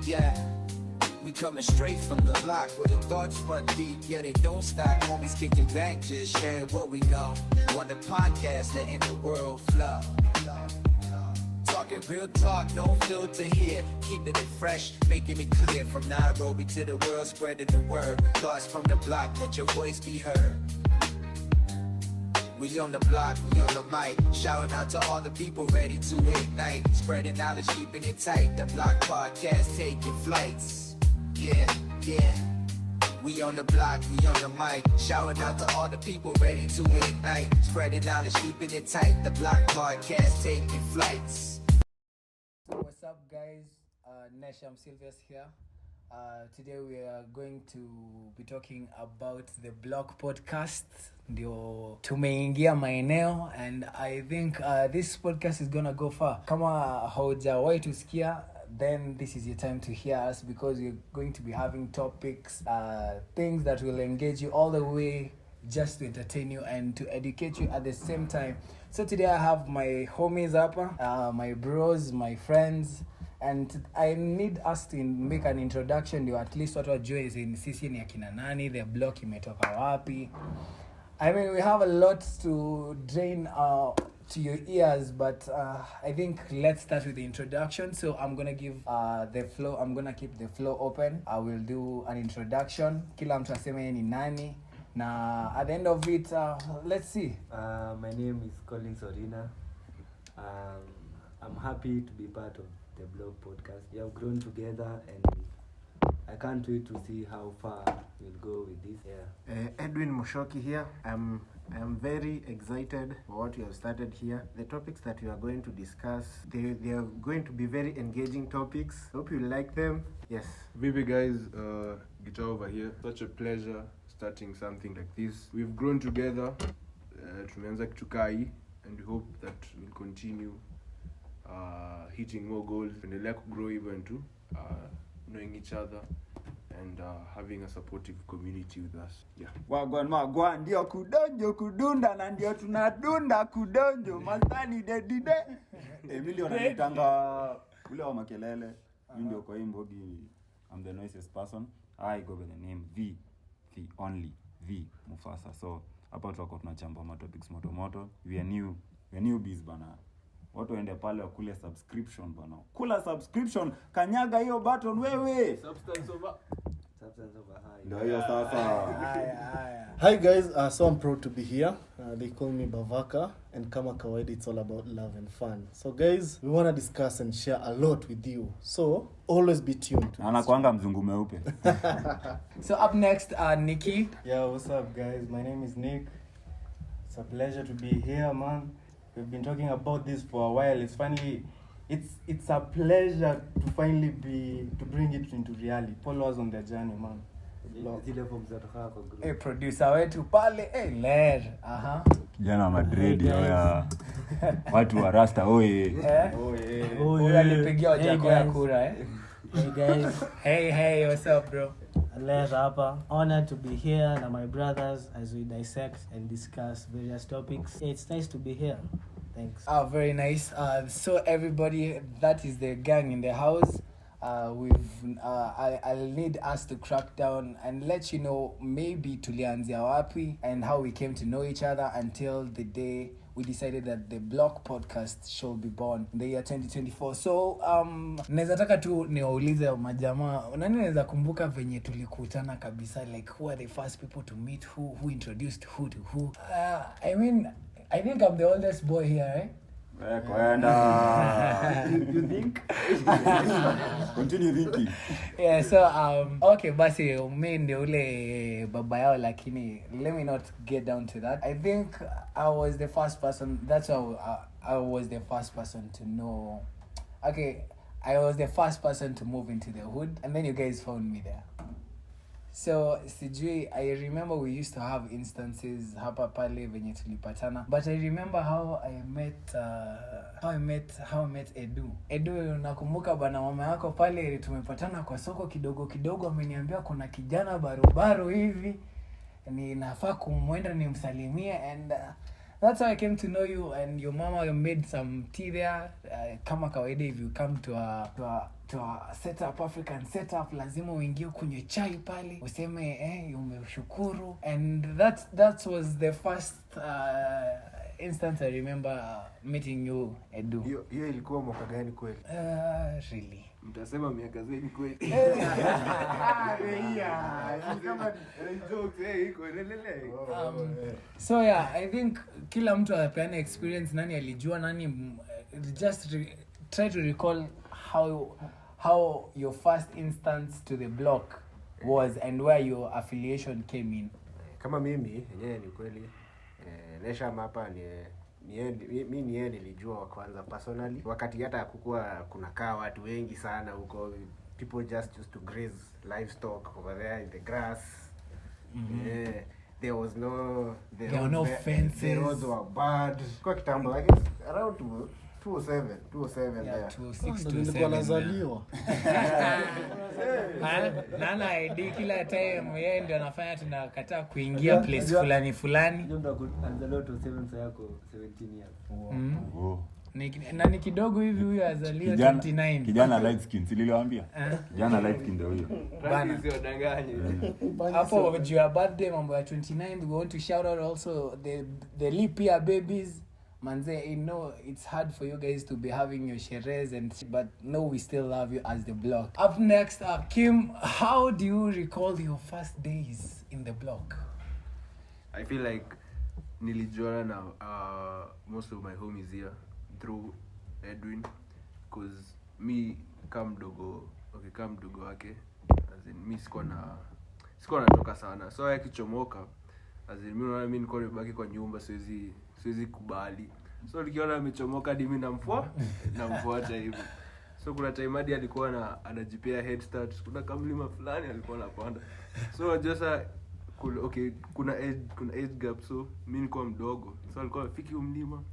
Yeah, we coming straight from the block where the thoughts run deep. Yeah, they don't stop. Homies kicking back, just sharing what we know. On the podcast, letting the world flow. Talking real talk, no filter here. Keeping it fresh, making it clear. From Nairobi to the world, spreading the word. Thoughts from the block, let your voice be heard. We on the block, we on the mic. Shouting out to all the people ready to ignite. Spreading knowledge, keeping it tight. The Block Podcast taking flights. Yeah, yeah. We on the block, we on the mic. Shouting out to all the people ready to ignite. Spreading knowledge, keeping it tight. The Block Podcast taking flights. So what's up, guys? Nesham Silvers here. Today we are going to be talking about the Block Podcast. Ndio tumeingia maeneo, and I think this podcast is gonna go far. Kama haujawahi tusikia, then this is your time to hear us, because we're going to be having topics, things that will engage you all the way, just to entertain you and to educate you at the same time. So today I have my homies up, my bros, my friends, and I need us to make an introduction to at least watu wajue sisi ni akina nani, the block imetoka wapi. I mean, we have a lot to drain to your ears, but I think let's start with the introduction. So I'm going to give the flow. I'm going to keep the flow open. I will do an introduction. Kila mtu aseme ni nani. Na at the end of it, let's see. My name is Colin Sorina. I'm happy to be part of the Blog Podcast. We have grown together, and I can't wait to see how far we'll go with this. Edwin Mushoki here. I'm very excited for what we have started here. The topics that we are going to discuss, they are going to be very engaging topics. Hope you like them. Yes. Vivi guys, Guitar over here. Such a pleasure starting something like this. We've grown together. Tumeanza kitukai, and we hope that we'll continue hitting more goals. Endelea grow even too. Knowing each other and having a supportive community with us. Yeah. Wagwan ndio kudonjo na ndio tunadunda kudonjo mastani dedide. Emilio anatanga ule wa makelele. Mimi ndio kwa imbogi. I'm the noisiest person. I go by the name V only V Mufasa. So hapa tutakuwa tunachambua topics moto. We are newbies bana. Watu waende pale wakule subscription bana. Kula subscription, kanyaga hiyo button wewe. Substance over high. Ndio hiyo sasa. Hi guys, so I'm proud to be here. They call me Bavaka, and kama kawaida it's all about love and fun. So guys, we want to discuss and share a lot with you. So always be tuned. Anakuanga mzungu mweupe. So up next, Nikki. Yeah, what's up guys? My name is Nick. It's a pleasure to be here, man. We've been talking about this for a while. It's a pleasure to finally to bring it into reality. Follow us on the journey, man. Hey, producer wetu pale, ler. Jana Madrid ya watu wa Rasta oye. Oye. Alipigia wajako ya kura Hey guys. Hey, what's up bro? Ler hapa. Honored to be here na my brothers as we dissect and discuss various topics. It's nice to be here. Thanks. Very nice. So everybody, that is the gang in the house. I'll need us to crack down and let you know maybe tulianzia wapi and how we came to know each other until the day we decided that the Block Podcast should be born in the year 2024. So naweza taka tu niwaulize majamaa, nani naweza kumbuka venye tulikutana kabisa, like who are the first people to meet, who introduced who to who? I think I'm the oldest boy here, right? You think? Continue thinking. Yeah, so okay, basi mimi ndio ule baba yao, lakini let me not get down to that. I think I was the first person. That's how I was the first person to know. Okay, I was the first person to move into the hood, and then you guys found me there. So sijui, I remember we used to have instances hapa pale venye tulipatana, but I remember how I met Edu. Nakumbuka bana, mama yako pale tumepatana kwa soko kidogo ameniambia kuna kijana barubaru hivi ni nafaa kumwenda nimsalimie, and that's how I came to know you. And your mama made some tea there. Kama kawaida, if you come to a setup, African setup, lazima uingie kunywe chai pale useme umeshukuru. And that was the first instance I remember meeting you, Edu. Hiyo ilikuwa mwaka gani kweli? Really. Mtasema miaka zeni kweli. So yeah, I think kila mtu anapeana experience, nani alijua nani. Just try to recall how your first instance to the block was and where your affiliation came in. Kama mimi yenyewe ni kweli Nesham hapa mimi nilijua wa kwanza personally wakati hata kukua kunakaa watu wengi sana huko, people just used to graze livestock over there in the grass. There was no fences. The roads were bad. Kwa kitambo, I guess around 207 yeah, there. 206 nilikuwa nazaliwa. Nana ID kila time yeye ndio anafanya tunakataa kuingia place fulani. Ndio ndo anzalo to 7 yako 17 years. Ni kidogo hivi huyo azaliwa 29. Kijana light skin, niliwaambia. Kijana light skin ndio huyo. Bana sio danganye. Hapo your birthday mambo ya 29, we want to shout out also the leap year babies. Manze, I know it's hard for you guys to be having your sherehes but no, we still love you as the block. Up next, Kim, how do you recall your first days in the block? I feel like nilijuana na most of my homies here through Edwin, because me kama mdogo wake, as in mi sikuwa natoka sana, so akichomoka, as in mimi niko nimebaki kwa nyumba, siwezi kubali, so nikiona amechomoka hadi mimi namfuata hivyo. So kuna time hadi alikuwa anajipea head start, kuna kamlima fulani alikuwa anapanda, so just kuna age gap, so mimi nilikuwa mdogo, so alikuwa afiki mlima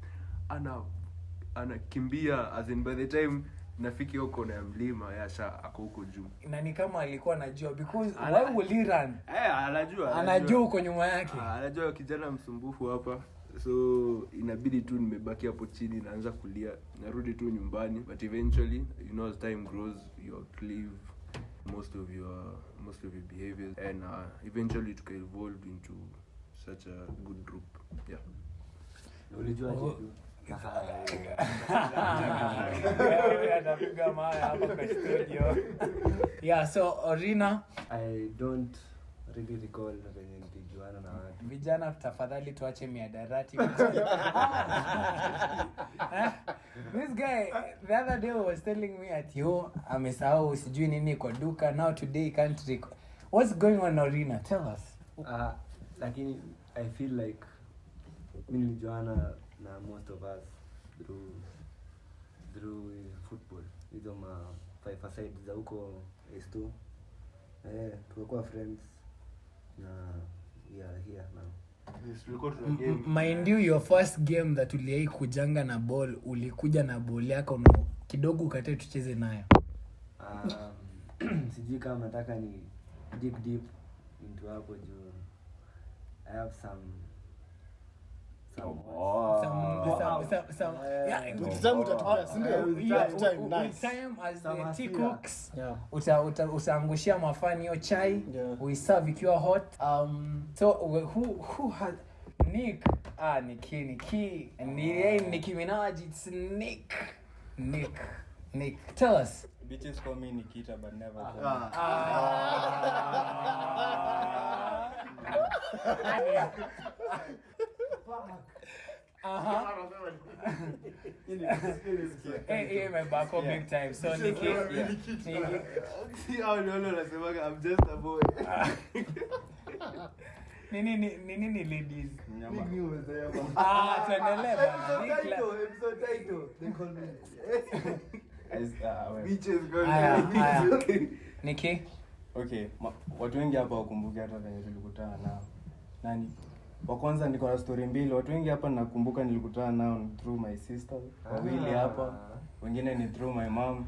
anakimbia, as in by the time nafiki huko na mlima yasha ako huko juu, na ni kama alikuwa anajua, because why will he run? Anajua huko nyuma yake, anajua kijana msumbufu hapa, so inabidi tu nimebaki hapo chini, naanza kulia, narudi tu nyumbani, but eventually, you know, as time grows you cleave most of your behaviors, and eventually to evolve into such a good group. Yeah. Ulijua tu. Anapiga mawe hapo kwa studio. Yeah, so Orina, I don't really recall when nilijuana na watu. Vijana tafadhali tuache miadarati. This guy the other day was telling me at amesahau sijui nini kwa duka, now today can't recall. What's going on, Orina? Tell us. Lakini I feel like mimi nilijuana na most of us through football. Hizo ma five side za huko S2. Tulikuwa friends na here now. Mind you, your first game that uliai kujanga na ball, ulikuja na ball yako na kidogo ukatae tucheze nayo. Sijui kama nataka ni dig deep into hapo juu. I have some time as the tea cooks, utaangushia mafani hiyo chai, we serve ikiwa hot. So who had Nick? Nicki Minaj, it's Nick, tell us. Bitches call me Nikita but never call Hey, my back up big time. So Nikki, I'm just a boy. Nini ladies? Tuendelee bana. Episode title. They call me. Bitches call me. Nikki? Okay, watu wengi hapa wakumbuke hata venye tulikutana nao. Nani? Wa kwanza niko na story mbili. Watu wengi hapa nakumbuka nilikutana nao through my sister. Wawili hapa. Wengine ni through my mom.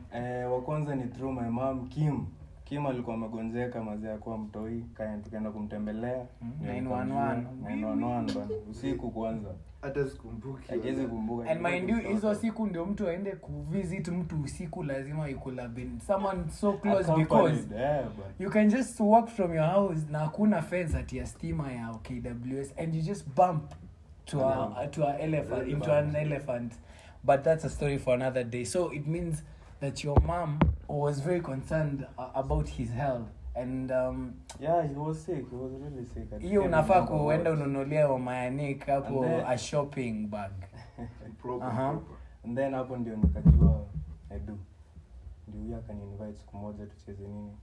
Wa kwanza ni through my mom, Kim. Kim alikuwa amegonjeka mazee akuwa mtoi, tukaenda kumtembelea. 911 bana. Usiku kwanza. Hata sikumbuki. Haiwezi kumbuka. And mind you, hizo siku ndio mtu aende kuvisit mtu usiku, lazima you have been someone so close because you can just walk from your house na hakuna fence at ya stima ya KWS and you just bump to a elephant, into an elephant. But that's a story for another day. So it means that your mom was very concerned about his health. And yeah, he was sick. He was really sick. Hiyo unafaa kuenda ununulia mama ya Nick hapo a shopping bag. Proper. And then hapo ndio nikajua Edu. Ndio huyu akani-invite siku moja tucheze nini?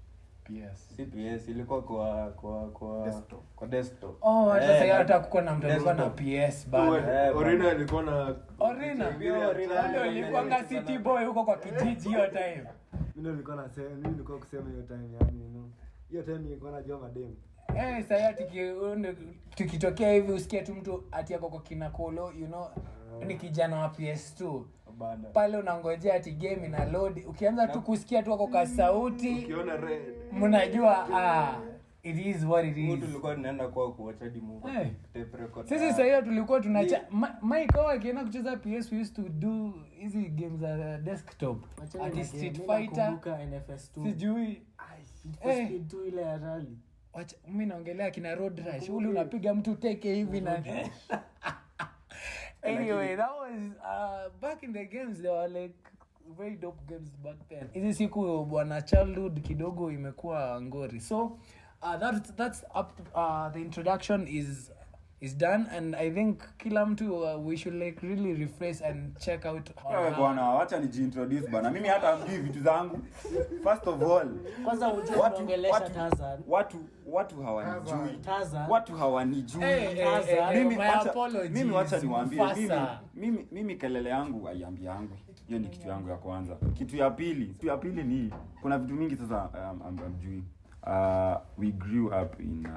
PS ilikuwa kwa desktop. Oh, hata hata kuko na mtu alikuwa na PS bado. Orina alikuwa na Orina ndio ilikuwa city boy huko kwa kijiji hiyo time. Mimi nilikuwa kusema hiyo time yani hiyo time nilikuwa najua madem. Sasa tukitokea hivi usikie tu mtu ati yako kwa kinakolo, you know, ni kijana wa PS2. Pale unangojea ati game ina load, ukianza tu kusikia tu wako kwa sauti, ukiona red, mnajua it is what it is. Tulikuwa tunaenda kwa kuacha dimu tape record. Sisi sasa tulikuwa tunacha Mike akienda kucheza PS, we used to do hizi games za desktop ati Street Fighter, NFS2 sijui NFS2 ile ya rally. Wacha mimi naongelea kina Road Rush, ule unapiga mtu teke hivi na anyway, that was back in the games. They were like very dope games back then. Hizi siku bwana childhood kidogo imekuwa ngori. So that's up the introduction is done, and I think kila mtu we should like really refresh and check out bwana acha nijiintroduce bana. Mimi hata amjui vitu zangu. First of all, kwanza unaongelesha Tarzan. Watu hawanijui. Tarzan. Watu hawanijui. Mimi wacha niwaambie, mimi kelele yangu aiambia yangu. Hiyo ni kitu yangu ya kwanza. Kitu ya pili ni kuna vitu mingi sasa amjui. We grew up in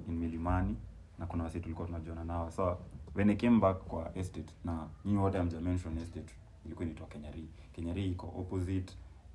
Milimani na kuna wase tulikuwa tunajiona nao. So when I came back kwa estate, na nyinyi wote mention estate, ilikuwa inaitwa Kenyari. Kenyari iko opposite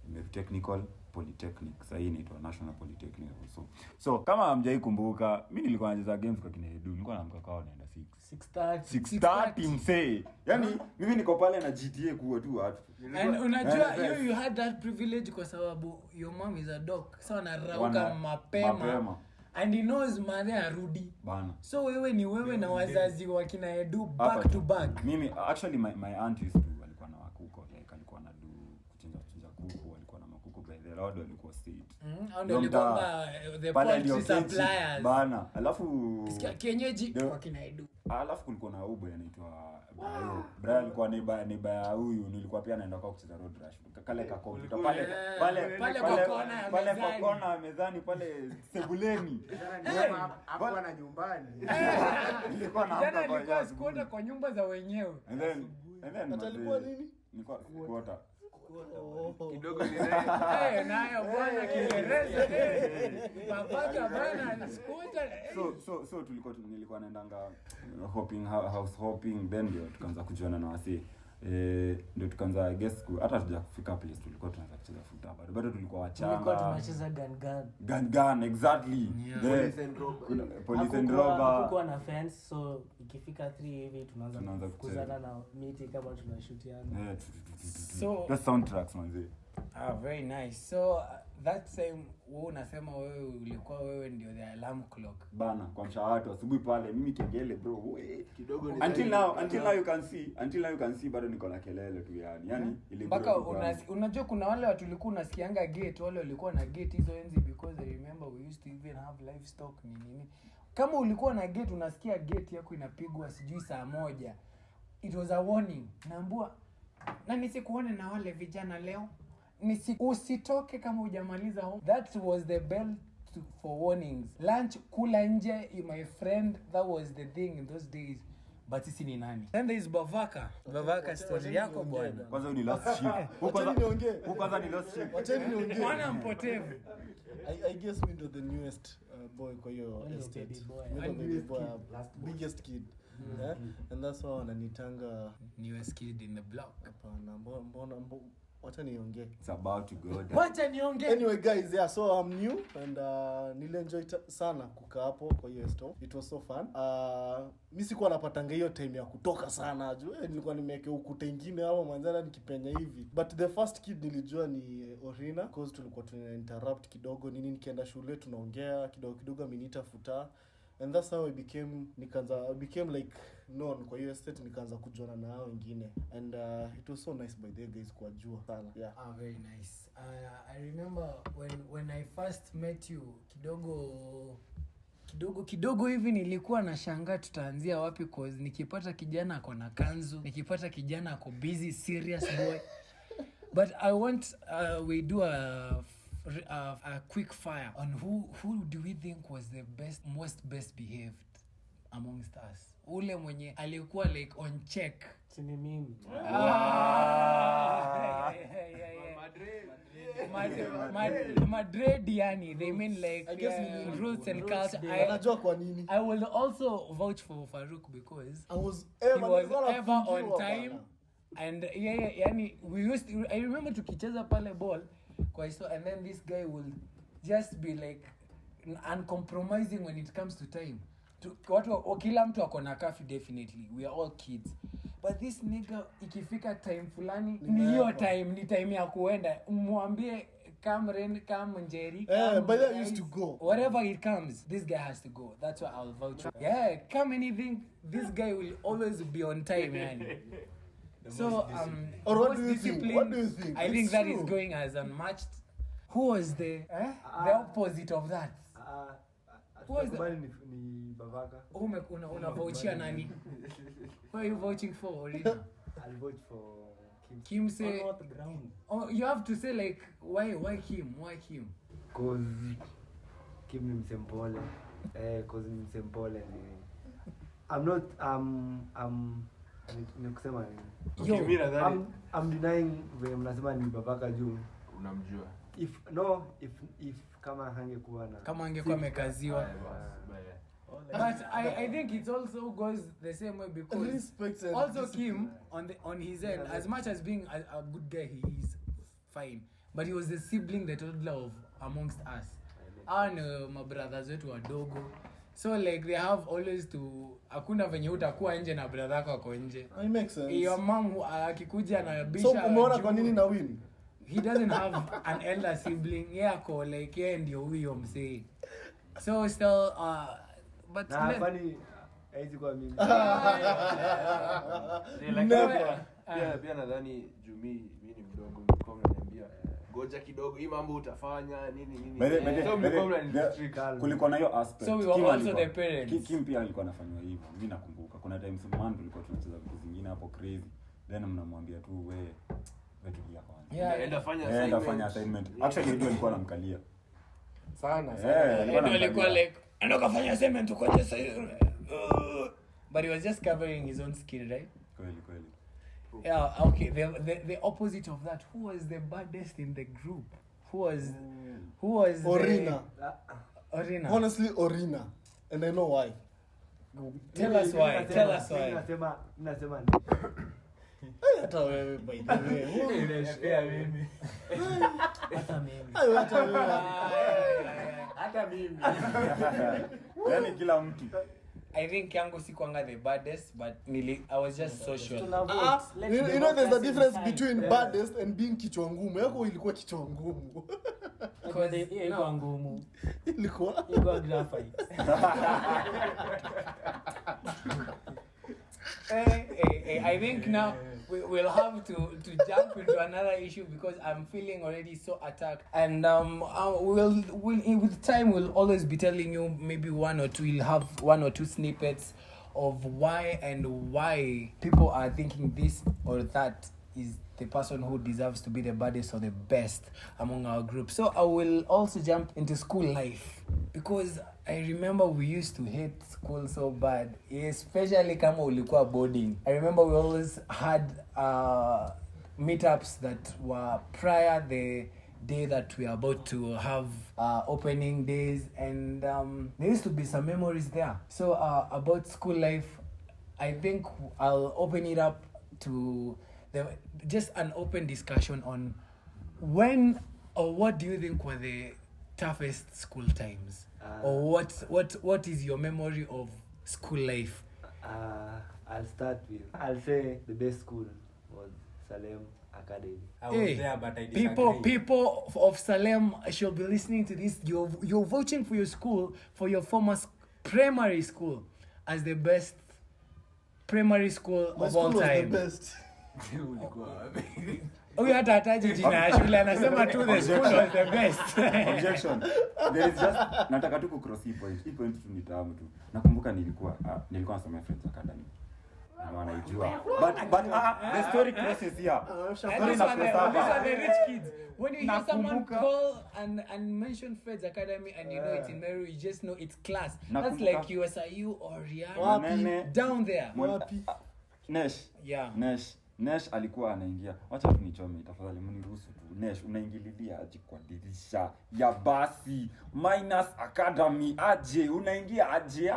Meru Technical Polytechnic. Sasa hii inaitwa National Polytechnic also. So kama hamjai kumbuka, mimi nilikuwa nacheza games kwa kina Edu. Nilikuwa naamka kwao naenda 6:30 msee. Yaani mimi niko pale na GTA kuwa tu watu. And unajua you had that privilege kwa sababu your mom is a doc. So anarauka mapema. And he knows mother arudi bana. So wewe ni wewe na wazazi wa kina Edu back to back. Mimi actually my aunt used to alikuwa na wakuko, like alikuwa na do kuchinja kuku, alikuwa na makuku by the road, alikuwa state. Ndio alikuwa the poultry suppliers bana. Alafu kisikia kienyeji kwa kina Edu. Alafu kulikuwa na ubo anaitwa Brian alikuwa neighbor ya huyu, nilikuwa pia naenda kwa kucheza Road Rush. Kale ka computer pale kwa kona mezani pale sebuleni. Hapo na nyumbani. Nilikuwa naamka kwa nyumba za wenyewe. And then atalikuwa nini? Nilikuwa kuota kidogo ni nayo bwana Kiingereza babaka bwana squatter. So nilikuwa naendanga house hopping, then ndio tukaanza kujiona na wasi ndio tukaanza I guess hata tujafika place tulikuwa tunaanza kucheza football bado tulikuwa wachanga, tulikuwa tunacheza gun exactly. Police and robber kulikuwa na fence, so ikifika 3 hivi tunaanza kukuzana na miti kama tunashutiana. So the soundtracks manzi. Very nice. So that same wewe unasema wewe ulikuwa wewe ndio the alarm clock bana kwa mshawatu asubuhi pale mimi kengele bro kidogo ni until now you can see bado niko na kelele tu yani ilikuwa mpaka unajua kuna wale watu walikuwa unasikianga gate, wale walikuwa na gate hizo enzi, because I remember we used to even have livestock nini. Kama ulikuwa na gate unasikia gate yako inapigwa sijui saa 1, it was a warning. Naambua na nisikuone na wale vijana leo, usitoke kama hujamaliza home. That was the bell for warnings. Lunch kula nje, my friend, that was the thing in those days. But sisi ni nani? Then there is Bavaka story yako bwana. Kwanza ni lost sheep. Kwanza ni lost sheep. Wacheni niongee. Mwana mpotevu. I guess we ndo the newest boy kwa hiyo estate. Baby boy, biggest kid. Yeah? And that's why wananitanga newest kid in the block. Hapana, mbona wacha niongee. It's about to go down. Wacha niongee. Anyway guys, yeah, so I'm new and nilienjoy sana kukaa hapo kwa hiyo store. It was so fun. Mimi sikuwa napatanga hiyo time ya kutoka sana. Nilikuwa nimeweka ukuta ingine hapo manzana nikipenya hivi. But the first kid nilijua ni Orina because tulikuwa tuna interrupt kidogo nini nikienda shule tunaongea kidogo ameniita futa. And that's how I became like known kwa hiyo estate, nikaanza kujuana na hao wengine. And it was so nice by the guys kuwajua sana. Yeah. Very nice. I remember when I first met you kidogo hivi nilikuwa na shangaa tutaanzia wapi cause nikipata kijana ako na kanzu, nikipata kijana ako busy serious boy. But I want we do a quick fire on who do we think was the most behaved amongst us. Ule mwenye alikuwa like on check. Sini mimi. Madrid yani they mean like I guess roots and culture. Anajua kwa nini. I will also vouch for Farouk because I was he was ever on time. And yani I remember tukicheza pale ball kwa hiyo, and then this guy will just be like uncompromising when it comes to time. Watu kila mtu ako na curfew, definitely we are all kids, but this nigga ikifika time fulani ni hiyo time, ni time ya kuenda, mwambie come rain come njeri but I used to go whatever it comes, this guy has to go. That's why I'll vouch. Yeah, come anything, this guy will always be on time, man. So or what do you think? I think that is going as unmatched. Who was the opposite of that? Who was the ni Bavaka. Una vouchia nani? Who are you vouching for, Orina? I'll vote for Kim say On what ground? Oh, you have to say like why Kim? cause Kim ni msempole. Cause ni msempole ni nikusema nini? Yo, Mimi nadhani I'm denying vile mnasema ni Bavaka juu. unamjua. If kama hangekuwa na kama angekuwa amekaziwa. But I think it also goes the same way because respect and also discipline. Kim on his end, as much as being a good guy he is fine, but he was the sibling, the toddler of amongst us. And my brothers wetu wadogo, so like they have always to, hakuna venye utakuwa nje na brother yako ako nje. It makes sense. Your mom akikuja na bisha, So umeona kwa nini na win? He doesn't have an elder sibling. Yeah, like yeye ndio huyo msee. So still but funny haizi kwa mimi. Pia nadhani mimi ni mdogo, mlikuwa mnaniambia goja kidogo hii mambo utafanya nini. So mlikuwa mnanistrict. Kulikuwa na hiyo aspect. So we were also the parents. Kim pia alikuwa anafanywa hivyo. Mimi nakumbuka kuna times man tulikuwa tunacheza vitu zingine hapo crazy. Then mnamwambia tu wewe tulia kwanza. Yeah, Enda fanya assignment. Actually ndio alikuwa anamkalia. Sana. alikuwa like enda kafanya assignment ukoje sasa. But he was just covering his own skill, right? Kweli. Yeah, okay. The opposite of that, who was the baddest in the group? Who was Orina. Orina. Honestly, Orina. And I know why. Tell us why. Nasema Hata wewe by the way. nimeshare mimi. Hata mimi. Yaani kila mtu. I think yangu sikuanga the baddest, but I was just social. You know there's a difference between baddest and being kichwa ngumu. Yako ilikuwa kichwa ngumu. Because ilikuwa ngumu. Ilikuwa graphite. I think now we'll have to jump into another issue because I'm feeling already so attacked, and we'll with time we'll always be telling you maybe we'll have one or two snippets of why people are thinking this or that is the person who deserves to be the baddest or the best among our group. So I will also jump into school life because I remember we used to hate school so bad, especially kama ulikuwa boarding. I remember we always had meetups that were prior the day that we are about to have opening days, and there used to be some memories there. So about school life, I think I'll open it up to just an open discussion on when or what do you think were the toughest school times, or what is your memory of school life? I'll say the best school was Salem Academy. I was there, but I disagree. People of Salem should be listening to this. You're vouching for your school, for your former primary school, as the best primary school My of school all was time. the best. Huyu hata hataji jina ya shule, anasema tu the school was the best. Objection. There is just nataka tu kucross hii point. Hii point tu nitahamu tu. Nakumbuka nilikuwa nasomea Friends Academy. Na wanaijua. But the story crosses here. And these are the rich kids. When you hear someone call and mention Feds Academy and you know it's in Meru, you just know it's class. That's like USIU or Rihanna down there. Nesh alikuwa anaingia. Wacha tu nichome tafadhali mniruhusu tu. Nesh unaingililia aje kwa dirisha ya basi minus academy aje unaingia aje.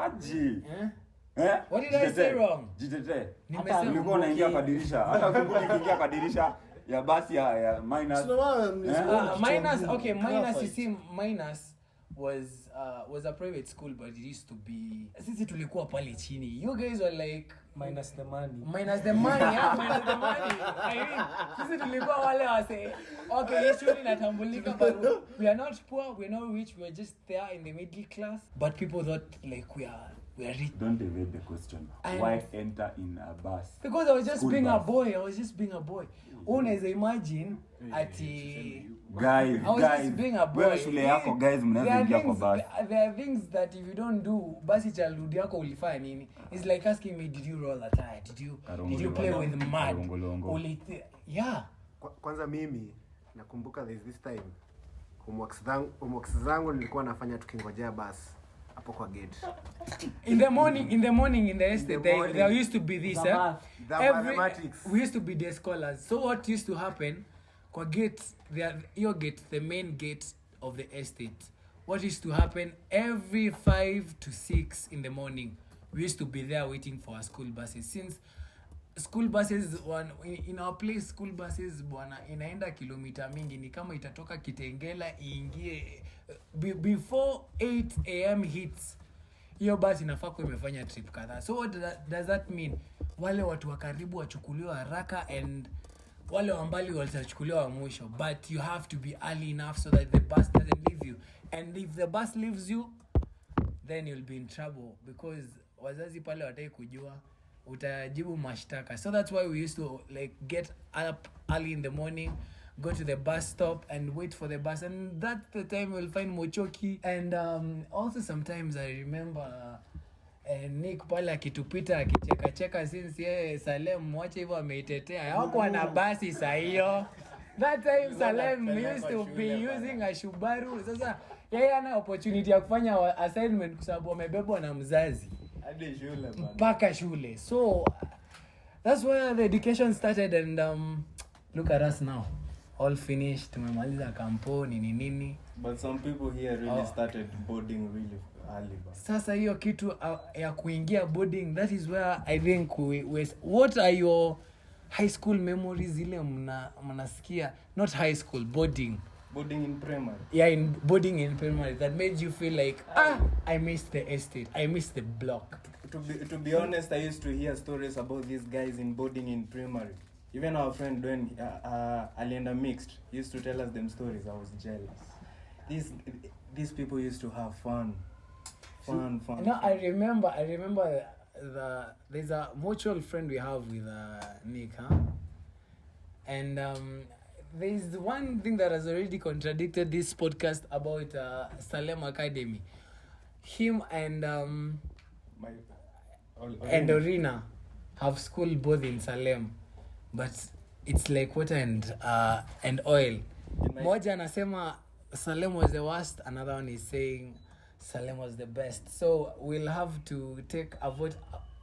What did I say wrong? Jitete. Nimesema ulikuwa unaingia kwa dirisha. Hata ukikumbuka ukiingia kwa dirisha ya basi ya minus. Minus, you see, minus was a private school, but it used to be, sisi tulikuwa pale chini. You guys were like minus the money. Minus the money. I mean, sisi tulikuwa wale wase. Okay, yes, shule inatambulika, but we are not poor, we are not rich, we are just there in the middle class. But people thought like we are rich. Don't evade the question. Why enter in a bus? Because I was just being a boy. Unaweza imagine ati guys being a boy. Wewe shule yako guys mnaweza ingia kwa bus. There are things that if you don't do, basi childhood yako ulifanya nini? It's like asking me, did you roll a tire? Did you play with mud? Yeah. Kwanza mimi nakumbuka this time homeworks zangu nilikuwa nafanya tukingojea bus hapo kwa gate. In the morning in the estate there used to be this mathematics. We used to be the scholars. So what used to happen kwa gate, your gate, the main gate of the estate, what used to happen every 5 to 6 in the morning, we used to be there waiting for our school buses. Since school buses in our place, school buses bwana inaenda kilomita mingi, ni kama itatoka Kitengela iingie before 8 am hits, hiyo basi inafaa kuwa imefanya trip kadhaa. So what does that mean? Wale watu wa karibu wachukuliwa haraka and wale wa mbali watachukuliwa wa mwisho, but you have to be early enough so that the bus doesn't leave you, and if the bus leaves you then you'll be in trouble because wazazi pale wataki kujua, utajibu mashtaka. So that's why we used to like get up early in the morning, go to the bus stop and wait for the bus, and that's the time we'll find mochoki. And also sometimes I remember Nick pale akitupita akicheka since yeye Salem mwache hivyo ameitetea. Hakuwa na basi saa hiyo. That time Salem used to be using a Subaru. Sasa yeye ana opportunity ya kufanya assignment kwa sababu amebebwa na mzazi hadi shule bana. Mpaka shule. So that's where the education started, and look at us now. All finished, tumemaliza kampuni nini. But some people here really started boarding really early. Sasa hiyo kitu ya kuingia boarding, that is where I think what are your high school memories zile mnasikia, not high school, boarding in primary? Yeah, boarding in primary that made you feel like I missed the estate, I missed the block. To be honest, I used to hear stories about these guys in boarding in primary. Even our friend when alienda mixed used to tell us them stories. I was jealous. These people used to have fun. No, I remember there's a mutual friend we have with Nick, and there's one thing that has already contradicted this podcast about Salem Academy. Him and Orina have school both in Salem, but it's like water and oil. Moja anasema Salem was the worst, another one is saying Salem was the best. So we'll have to take a vote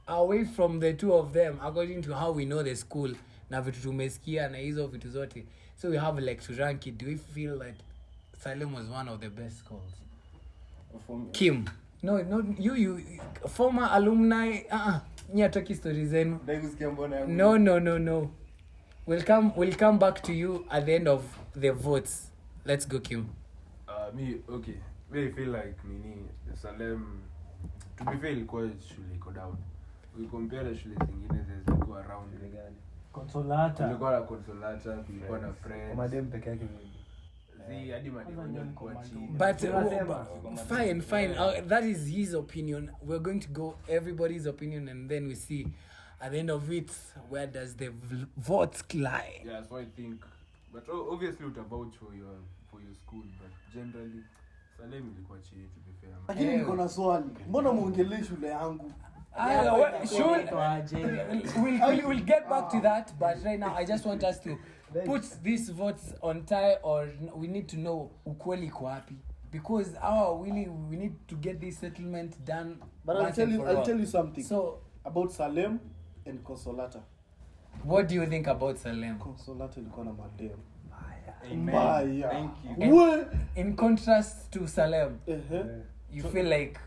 away from the two of them according to how we know the school na vitu tumesikia na hizo vitu zote. So we have like to rank it. Do we feel that Salem was one of the best schools? Kim, no, you former alumni. Nyatoki stories zenu. No. We'll come back to you at the end of the votes. Let's go, Kim. Me I feel like Salem, to be fair, ilikuwa shule iko down. We compare shule zingine zilizokuwa around ile gani. Consolata. Tulikuwa na Consolata, tulikuwa na Friends. Madem peke yake mimi. Hadi madem walikuwa chini. But fine. That is his opinion. We're going to go everybody's opinion, and then we see at the end of it where does the votes lie. Yeah, so I think, but obviously it about for your school, but generally Salem ilikuwa chini, to be fair. Lakini niko na swali. Mbona muongelee shule yangu? We'll get back to that, but right now I just want us to put these votes on tie, or we need to know ukweli kwa wapi, because we need to get this settlement done. But I'll tell you something. So about Salem and Consolata. What do you think about Salem? Consolata ilikuwa na madem. Amen. Thank you. In contrast to Salem, you feel like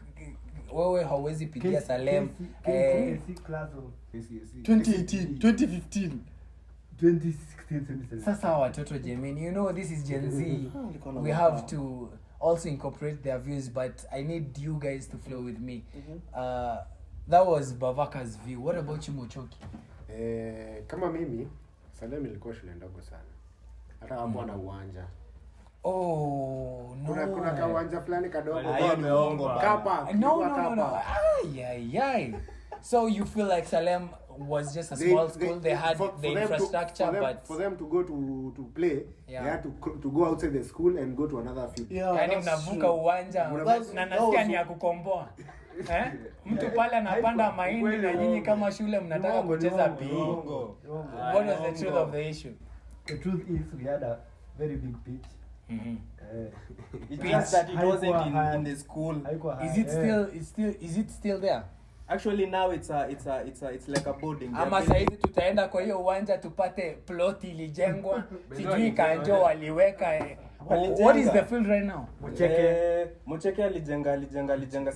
wewe hauwezi pigia Salem 2018, 2015, 2016. Sasa watoto Gemini, you know this is Gen Z. We have to also incorporate their views, but I need you guys to flow with me. That was Bavaka's view. What about you, Mochoki? Kama mimi Salem ilikuwa shule ndogo sana. Hata hapo na uwanja. Oh no. Kuna kawanja fulani kadogo. Kapa. No. Ay. So you feel like Salem was just a small school. They had the infrastructure, but for them to go to play, they had to go outside the school and go to another field. Yani mnavuka uwanja na nasikia ni ya kukomboa. Mtu pale anapanda mahindi na nyinyi kama shule mnataka kucheza PE. What was the truth of the issue? The truth is we had a very big pitch. It's just that it wasn't in the school. Is it still there? Actually now it's like a boarding. Ama saizi tutaenda kwa hiyo uwanja tupate plot ilijengwa. Sijui kanjo waliweka. What is the field right now? Mocheke alijenga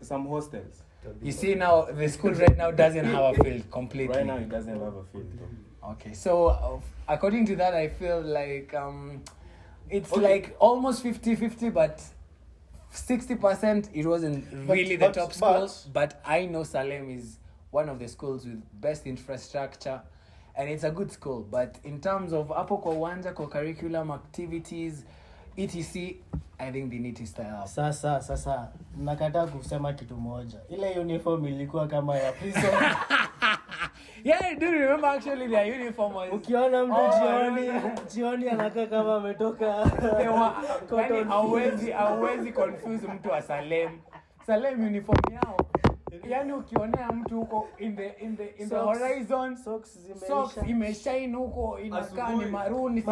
some hostels. You see now the school right now doesn't have a field completely. Right now it doesn't have a field. Okay. So according to that I feel like it's like almost 50-50, but 60% it wasn't really the top schools, but I know Salem is one of the schools with best infrastructure, and it's a good school. But in terms of hapo kwa uwanja, kwa curriculum activities, etc, I think they need to style up. Sasa nakataa kusema kitu moja. Ile uniform ilikuwa kama ya prison. Yeah, I do remember actually their uniform was... Ukiona mtu jioni anakaa kama ametoka. Hauwezi confuse mtu wa Salem. Salem uniform yao. Yani ukionea mtu huko in the horizon, socks imeshine huko, inakaa ni maroon,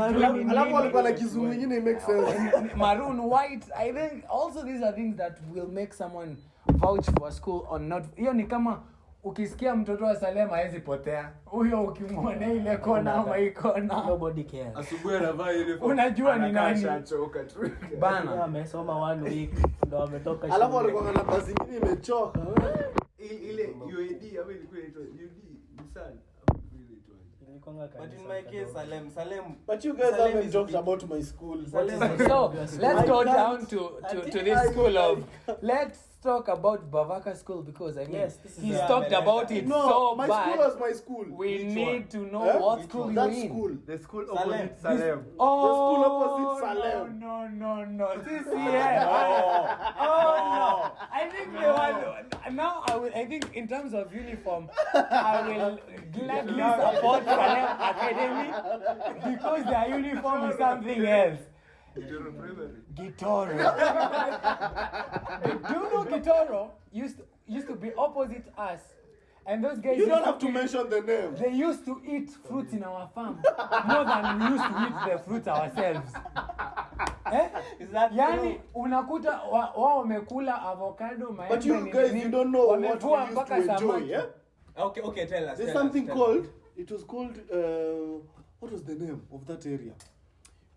alafu alikuwa na kizungu nyingine make sense. Maroon, white. I think also these are things that will make someone vouch for a school or not. Hiyo ni kama ukisikia mtoto wa Salem haezi potea. Huyo ukimwona ile kona ama ikona, nobody cares. Asubuhi anavaa uniform. Unajua ni nani? Anachoka tu. Bana amesoma 1 week ndo ametoka shule. Alafu alikuwa na basi nyingine imechoka. Ile UAD ama ilikuwa inaitwa UD Misal. But in my case Salem. But you guys haven't talked about my school. So let's go down to this school of... Let's talk about Bavaka school, because I mean he's talked about it so my bad. School was my school. We need to know what school you're in. School. The school opposite Salem. The school opposite Salem. No. This no. I think the one now I think in terms of uniform I will gladly support Salem Academy, because their uniform is something else. Gitoro. Do you know Gitoro used to be opposite us, and those guys... You don't have to mention the name. They used to eat fruit in our farm more than we used to eat the fruit ourselves. Is that yani unakuta wao wamekula avocado, maembe. But you guys, you don't know what we used to enjoy, yeah? Okay, tell us. There's something called, it was called, what was the name of that area?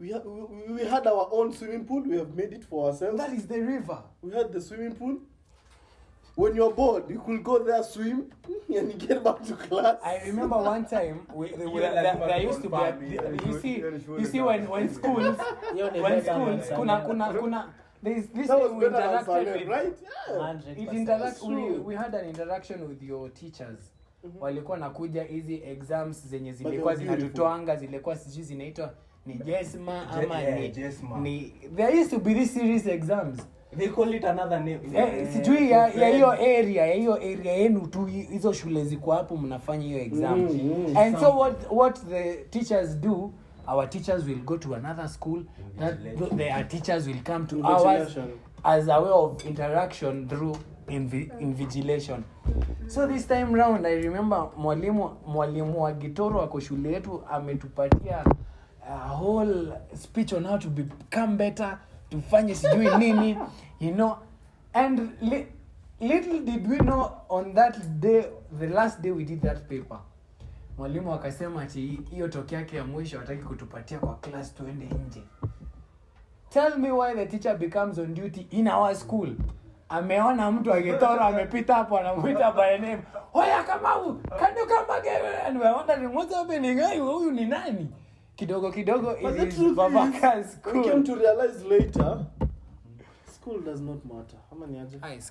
We had our own swimming pool. We have made it for ourselves. That is the river. We had the swimming pool. when you're bored, you could go there, swim, and you get back to class. I remember one time there used to be you see when schools kuna there's this That was thing we better than interacted Salem, with, right? Yeah. 100%. we had an interaction with your teachers. Walikuwa nakuja hizi exams zenye zilikuwa zinatutoanga, zilikuwa sijui zinaitwa ni Jesma ama ni there used to be this series exams. They call it another name. Sijui ya hiyo area yenu tu, hizo shule ziko hapo mnafanya hiyo exam. And so what the teachers do, our teachers will go to another school, their teachers will come to ours as a way of interaction through invigilation. So this time round I remember mwalimu wa Gitoro ako shule yetu ametupatia a whole speech on how to become better, tufanye sijui nini, you know. And little did we know on that day, the last day we did that paper, mwalimu akasema ati hiyo toki yake ya mwisho hataki kutupatia kwa class, tuende nje. Tell me why the teacher becomes on duty in our school. Ameona mtu akitoro amepita hapo anamuita by name. Oya Kamau, can you come again? And we wondering what's happening? Huyu ni nani? Kidogo it is Babaka's school. We came to realize later, school does not matter. How many aje?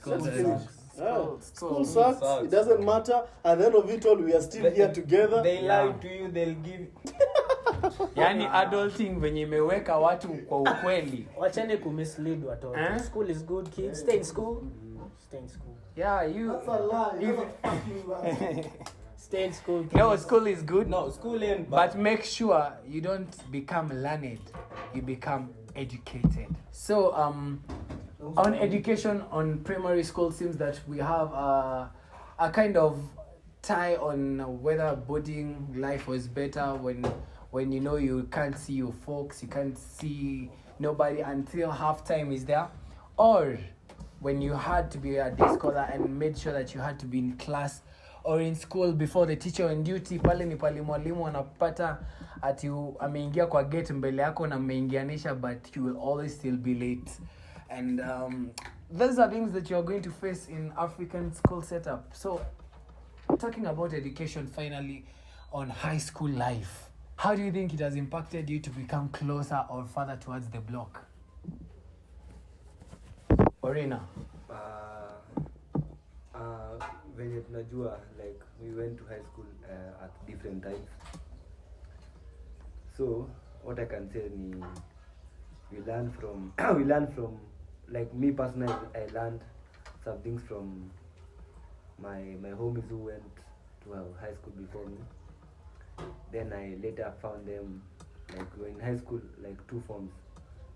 School sucks. It doesn't matter. At the end of it all, we are still here together. They lie to you, they'll give. Yani adulting venye imeweka watu kwa ukweli. Wachane kumislead watoto. School is good, kids. Stay in school. Stay in school. Yeah, That's a lie. That's a fucking lie. Stay in school. Kids. No, school is good. No, school ain't But make sure you don't become learned. You become educated. So, on education on primary school, seems that we have a kind of tie on whether boarding life was better when you know you can't see your folks, you can't see nobody until halftime is there, or when you had to be a day scholar and made sure that you had to be in class or in school before the teacher on duty. Pale ni pale mwalimu anapata ati ameingia kwa gate mbele yako na mmeingianisha, but you will always still be late. And those are things that you are going to face in African school setup. So talking about education finally on high school life, how do you think it has impacted you to become closer or further towards the block? Orina. Venye tunajua, like we went to high school at different times. So what I can say ni we learn from like me personally, I learned some things from my homies who went to high school before me. Then I later found them, like we were in high school like 2 forms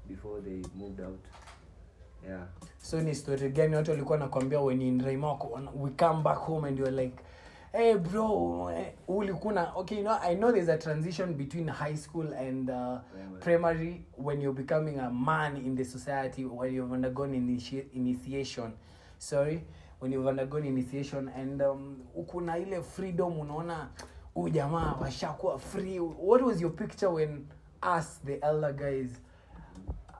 before they moved out. Yeah. So ni story gani watu walikuwa nakwambia when in Raimako we come back home and you're like, hey bro, ulikuwa okay, you know, I know there's a transition between high school and primary when you're becoming a man in the society, when you've undergone initiation. When you've undergone initiation and ukuna ile freedom, unaona jamaa washakuwa free. What was your picture when us, the elder guys,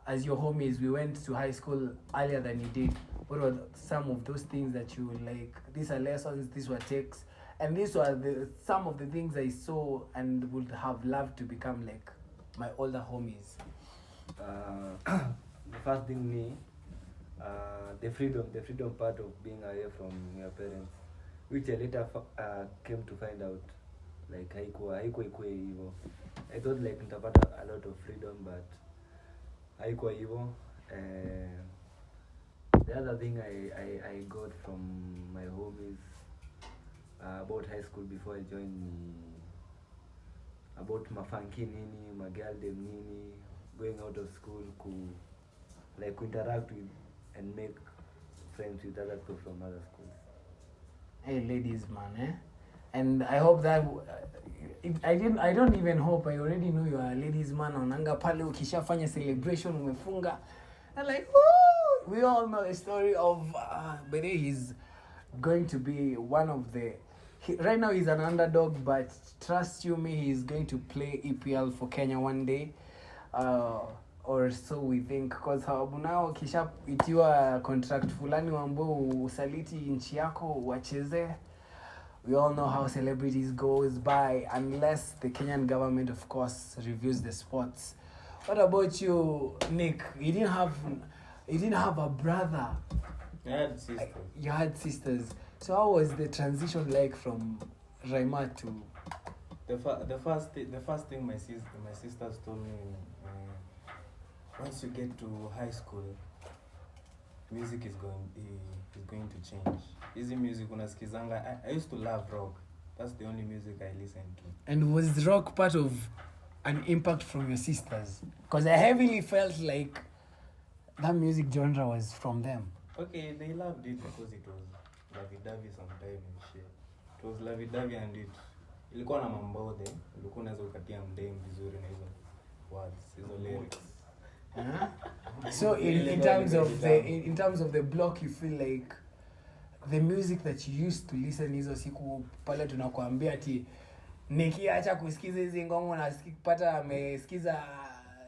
as your homies, we went to high school earlier than you did? What were some of those things that you were like, these are lessons, these were takes, and these were some of the things I saw and would have loved to become like my older homies? The first thing the freedom part of being away from your parents, which I later came to find out, like haikuwa hivyo. I thought like nitapata a lot of freedom, but haikuwa hivyo. The other thing I got from my homies about high school before I joined, about mafanki nini, magaldem nini, going out of school, like interact with and make friends with other people from other schools. Hey ladies, man, and I hope that I don't even hope, I already know you are a ladies man. Onanga pale ukishafanya celebration umefunga, and like woo! We all know the story of but he's going to be one of the right now he's an underdog, but trust you me, he's going to play EPL for Kenya one day. or so we think, because sababu nao kisha itiwa contract fulani ambao usaliti nchi yako wacheze. We all know how celebrities goes by unless the Kenyan government of course reviews the sports. What about you, Nick? You didn't have a brother. I had sisters. You had sisters. So how was the transition like from Raima to The first thing my sisters told me, once you get to high school, music is going to change. Easy music unasikizanga. I used to love rock. That's the only music I listened to. And was rock part of an impact from your sisters? Because I heavily felt like that music genre was from them. Okay, they loved it because it was lovey-dovey sometime and shit. It was lovey-dovey and ilikuwa na mambodhe, ulikuwa unaweza ukatia mdem vizuri na hizo words, hizo lyrics. So in terms of the block, you feel like the music that you used to listen hizo siku pale tunakuambia ati nikiacha kusikiza hizi ngoma na sikipata amesikiza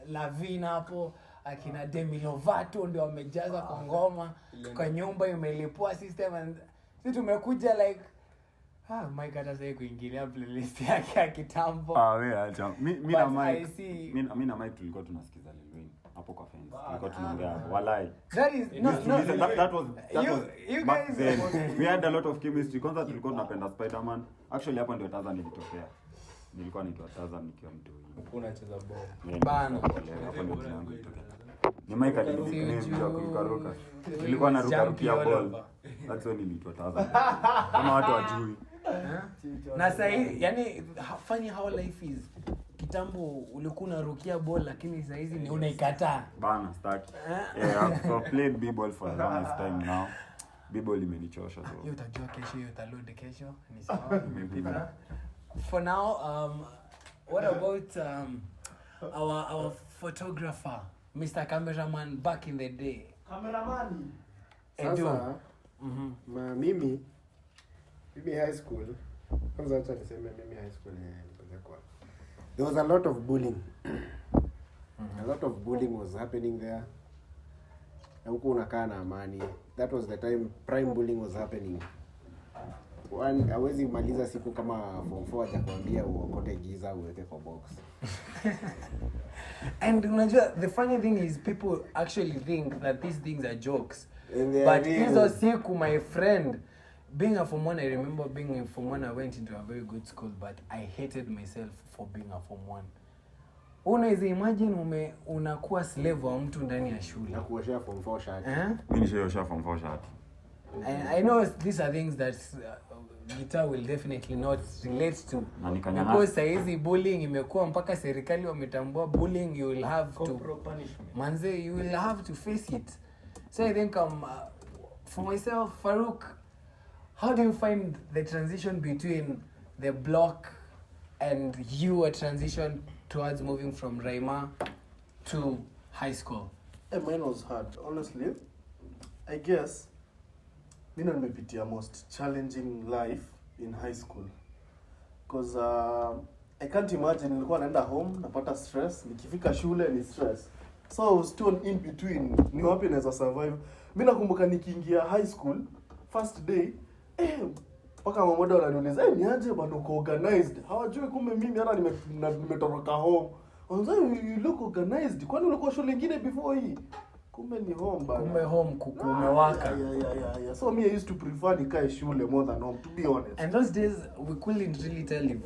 Lavina hapo akina Demi Lovato ndio wamejaza kwa ngoma kwa nyumba imelipua system, and sisi tumekuja like my god asai kuingilia playlist yake ya kitambo. Wewe acha mimi na Mike tulikuwa tunasikiza Lil Wayne hapo kwa fence. Tulikuwa tunaongea walai. That is that was you back guys then. We had a lot of chemistry. Kwanza tulikuwa tunapenda Spider-Man. Actually hapo ndio Tarzan ilitokea. Nilikuwa naitwa Tarzan nikiwa mtu huyu. Unacheza ball. Bana. Hapo ndio tunangu ilitokea. Ni Mike alinickname ya kuruka. Nilikuwa naruka ball. That's when niliitwa Tarzan. Kama watu wajui. Na sasa yani funny how life is. Kitambo ulikuwa unarukia ball lakini sasa hizi ni unaikataa. Bana start. I've played b-ball for a long time now. B-ball imenichosha so. Hiyo utajua kesho, hiyo utalode kesho. Ni sawa. For now, what about our photographer, Mr. Cameraman back in the day? Cameraman. Edu. Sasa, mimi high school. Kwanza acha niseme mimi high school nilipelekwa. There was a lot of bullying. A lot of bullying was happening there. Na huko unakaa na amani. That was the time prime bullying was happening. Hawezi maliza siku kama form 4 hajakwambia uokote giza uweke kwa box. And unajua the funny thing is people actually think that these things are jokes. But hizo siku my friend, being a Form 1, I remember being a Form 1, I went into a very good school, but I hated myself for being a Form 1. Unaweza imagine unakuwa slave wa mtu ndani ya shule. Na kuoshea form 4 shirt. Mimi nishaosha form 4 shirt. I know these are things that guitar will definitely not relate to. Because saizi bullying imekuwa mpaka serikali wametambua bullying, you will have to manze, you will have to face it. So I think for myself, Farouk, how do you find the transition between the block and you, a transition towards moving from Raima to high school? Mine was hard, honestly. I guess mimi nimepitia most challenging life in high school because I can't imagine nilikuwa naenda home napata stress, nikifika shule ni stress, so I was torn in between ni wapi naweza survive. Mimi nakumbuka nikiingia high school first day paka mamoda wananiuliza ni aje bado uko organized, hawajui kumbe mimi hata nimetoroka home. Wanasema you look organized, kwani ulikuwa shule nyingine before hii? Kumbe ni home bana. Kumbe home kumewaka. Yeah. So me I used to prefer nikae shule more than home, to be honest. And those days we couldn't really tell if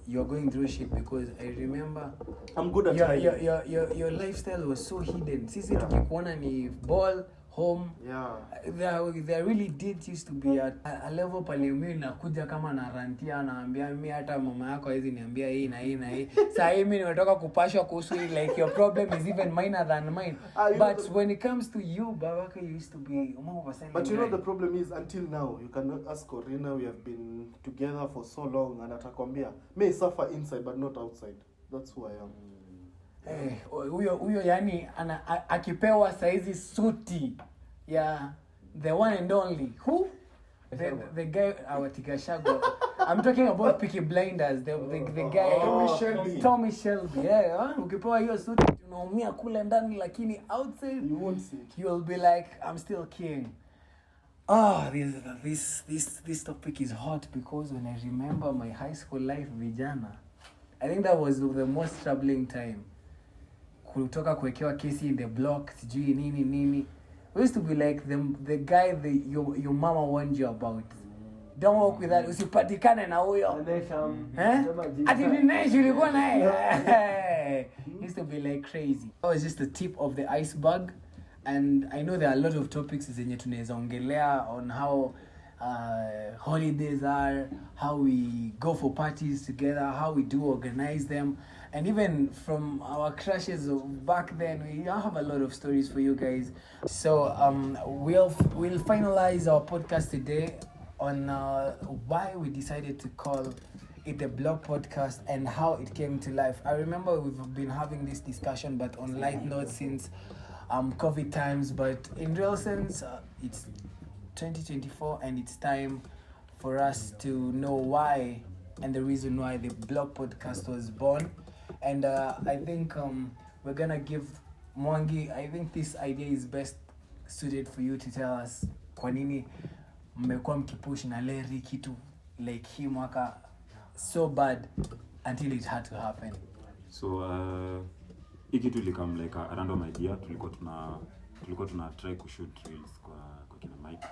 you're going through shit because I remember I'm good at hiding. Your lifestyle was so hidden. Sisi tukikuona ni ball home. Yeah. There really did used to be a level pale mimi nakuja kama na rantia naambia mimi hata mama yako hizi niambia hii na hii na hii. Sasa mimi nimetoka kupashwa kuhusu like your problem is even minor than mine. But when it comes to you, Babaka used to be more of a silent. But you know the problem is until now you can ask Corina, we have been together for so long and atakwambia may suffer inside but not outside. That's who I am. Huyo yani akipewa saizi suti ya the one and only who the guy our Tigashago I'm talking about Peaky Blinders, the guy Tommy Shelby. Yeah, ukipewa hiyo suit unaumia kule ndani lakini outside You won't see it. you'll be like I'm still king. This topic is hot because when I remember my high school life vijana, I think that was the most troubling time. Kutoka kuwekewa kesi in the block, sijui nini. We used to be like the guy your mama warned you about. Don't walk with that. Usipatikane na huyo. Ati dinesh ulikuwa naye. Used to be like crazy. That was just the tip of the iceberg. And I know there are a lot of topics zenye tunaweza ongelea on how holidays are, how we go for parties together, how we do organize them, and even from our crushes of back then, we have a lot of stories for you guys. So we'll finalize our podcast today on why we decided to call it the Blog Podcast and how it came to life. I remember we've been having this discussion, but on light notes since COVID times, but in real sense, it's 2024 and it's time for us to know why and the reason why the Blog Podcast was born. And I think we're gonna give Mwangi, I think this idea is best suited for you to tell us kwa nini mmekuwa mkipush na Larry kitu like hii mwaka so bad until it had to happen. So hii kitu ilikam like a random idea. Tulikuwa tuna try kushoot reels kwa kina Mike.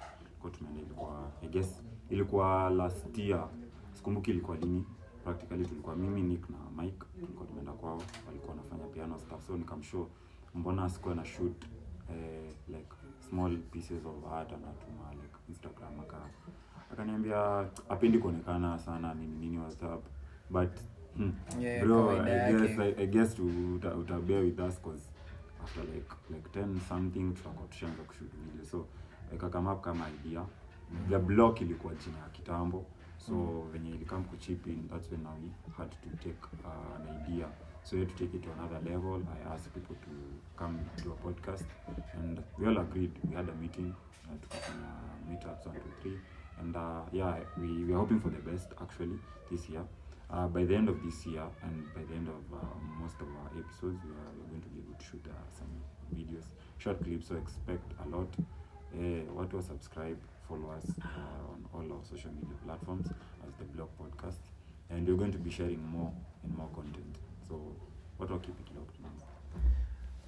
I guess ilikuwa last year. Sikumbuki ilikuwa lini. Practically tulikuwa mimi, Nick na Mike, tulikuwa tumeenda kwao, walikuwa wanafanya piano stuff, so nikamshow mbona sikuwa na shoot like small pieces of art na tuma like Instagram akaniambia apendi kuonekana sana nini WhatsApp, but bro, I guess to bear with us cause after like 10 something tutakuwa tushaanza kushoot video, so come up kama idea. The block ilikuwa jina ya kitambo. So when you come to chip in, that's when we had to take an idea. So we had to take it to another level. I asked people to come to a podcast, and we all agreed. We had a meeting to meetups 1, 2, 3, and we were hoping for the best actually this year. By the end of this year, and by the end of most of our episodes, we are going to be able to shoot some videos, short clips. So expect a lot. What was subscribe, follow us on all our social media platforms as the Blog Podcast, and we're going to be sharing more and more content. So what will keep it locked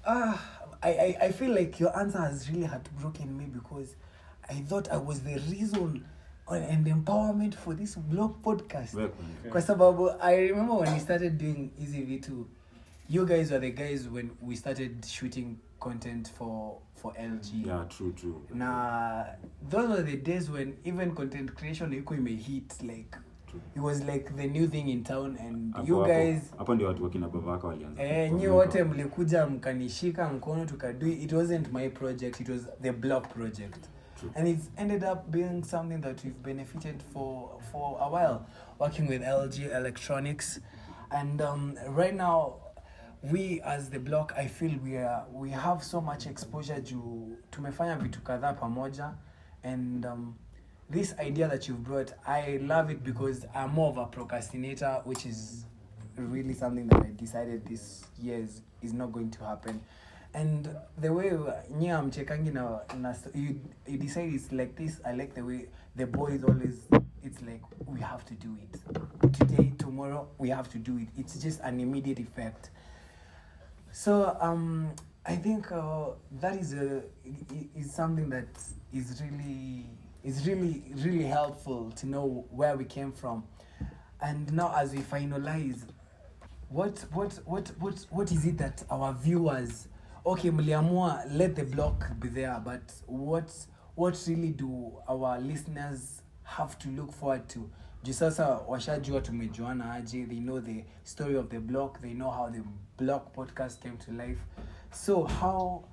now? I feel like your answer has really heartbroken me because I thought I was the reason and the empowerment for this Blog Podcast. Kwa sababu I remember when we started doing Easy V2, you guys were the guys when we started shooting content for LG. Yeah, true. Nah, those were the days when even content creation may hit, like true. It was like the new thing in town, and you guys hapo ndio watu wakina Bavaka walianza. Nyi wote mlikuja mkanishika mkono tukadui. It wasn't my project, it was the Blog project. True. And it's ended up being something that we've benefited for a while, working with LG Electronics, and right now we as the Block, I feel we have so much exposure juu tumefanya vitu kadhaa pamoja, and this idea that you've brought, I love it because I'm more of a procrastinator, which is really something that I decided this year is not going to happen. And the way I'm checking you decide it's like this. I like the way the boys always, it's like we have to do it today, tomorrow we have to do it. It's just an immediate effect. So I think that is something that is really helpful to know where we came from. And now as we finalize, what is it that our viewers, okay, mliamua let the Block be there, but what really do our listeners have to look forward to? Juu sasa washajua tumejuana aje, they know the story of the Block, they know how the Block podcast came to life. So how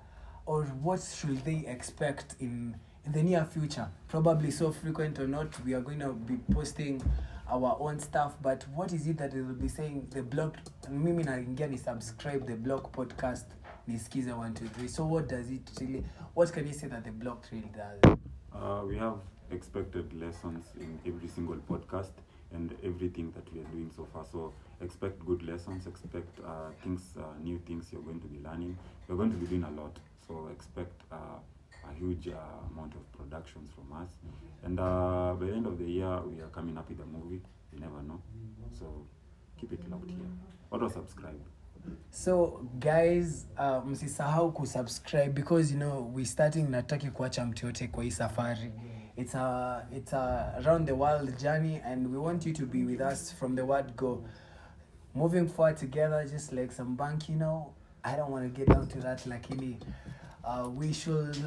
or what should they expect in the near future? Probably so frequent or not, we are going to be posting our own stuff, but what is it that they will be saying? The Blog, mimi naingia ni subscribe the Blog podcast, nisikize 1, 2, 3. So what does it really, what can you say that the Blog really does? We have expected lessons in every single podcast, and everything that we are doing so far. So expect good lessons, expect new things you're going to be learning. We're going to be doing a lot, so expect a huge amount of productions from us. And by the end of the year, we are coming up with a movie. You never know. So keep it locked here. Auto subscribe. So guys, msisahau kusubscribe because we starting nataki kuacha mtu yote kwa hii safari. It's a round the world journey, and we want you to be with us from the word go. Moving forward together, just like some bank, I don't want to get down to that, lakini we should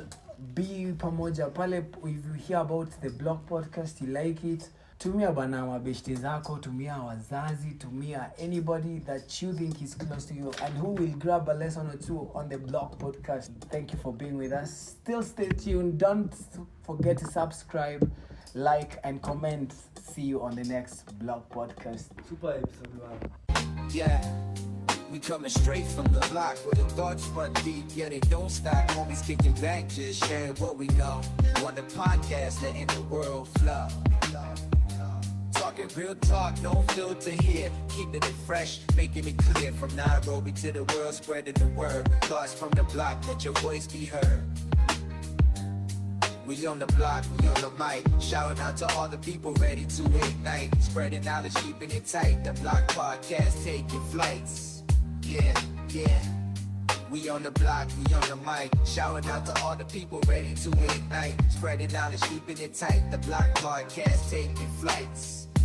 be pamoja pale. If you hear about the blog podcast, you like it, tumia bana mabeshte zako, tumia wazazi, tumia anybody that you think is close to you and who will grab a lesson or two on the blog podcast. Thank you for being with us. Still stay tuned. Don't forget to subscribe, like, and comment. See you on the next blog podcast. Super episode 1. Yeah, we coming straight from the block where the thoughts run deep. Yeah, they don't stop. Homies kicking back, just sharing what we know. On the podcast, letting the world flow. Talking real talk, no filter here. Keeping it fresh, making it clear. From Nairobi to the world, spreading the word. Thoughts from the block, let your voice be heard. We on the block, we on the mic. Shouting out to all the people ready to ignite. Spreading knowledge, keeping it tight. The Block Podcast taking flights. Yeah. We on the block, we on the mic. Shouting out to all the people ready to ignite. Spreading knowledge, keeping it tight. The Block Podcast taking flights.